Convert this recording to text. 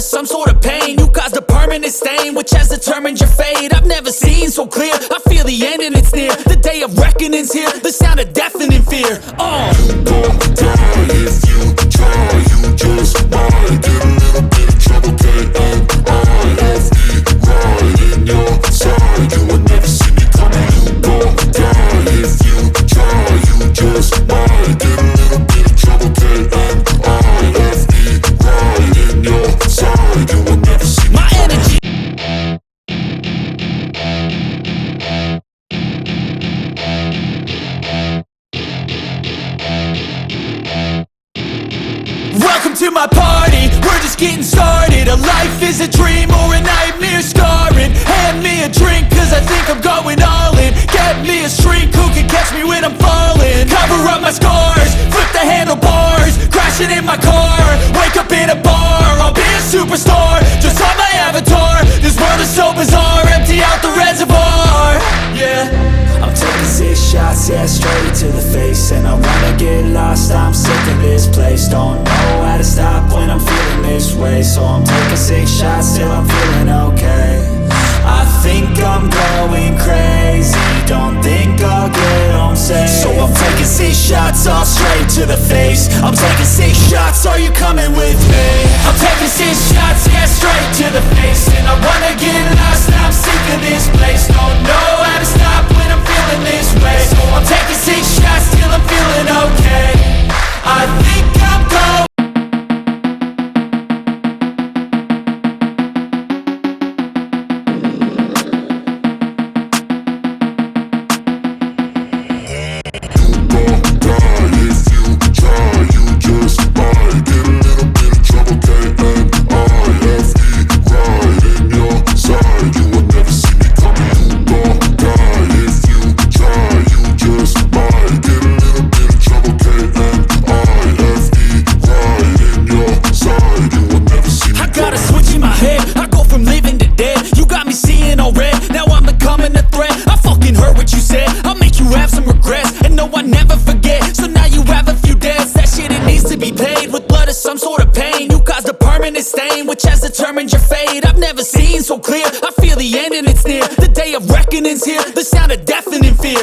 of some sort of pain. You caused a permanent stain, which has determined your fate. I've never seen so clear, I feel the end and it's near. The day of reckoning's here, the sound of deafening fear. You gon' die if you try, you just might get a little bit of trouble, K-N-I-F-E, right in your side, you will never see me coming. You gon' die if you try, you just might get a little bit of trouble, K-N-I-F-E, right in your side, you will never see me coming. Welcome to my party, we're just getting started. A life is a dream or a nightmare scarring. Hand me a drink cause I think I'm going all in. Get me a shrink who can catch me when I'm falling. Cover up my scars, flip the handlebars, crashing in my car, wake up in a bar. I'll be a superstar, just on my avatar. This world is so bizarre, empty out the reservoir. Yeah, I'm taking 6 shots, yeah, straight to the face. And I wanna get lost, I'm sick of this place. Don't know how to stop when I'm feeling this way. So I'm taking 6 shots till I'm feeling okay. I think I'm going crazy, don't think I'll get home safe. So I'm taking 6 shots all straight to the face. I'm taking 6 shots, are you coming with me? I'm taking 6 shots, yeah, straight to the face. And I wanna get lost, I'm sick of this place. Don't know how to stop when I'm feeling this way. So I'm taking 6 shots till I'm feeling okay. I think I'm going. Some sort of pain, you caused a permanent stain, which has determined your fate. I've never seen so clear, I feel the end and it's near. The day of reckoning's here, the sound of deafening fear.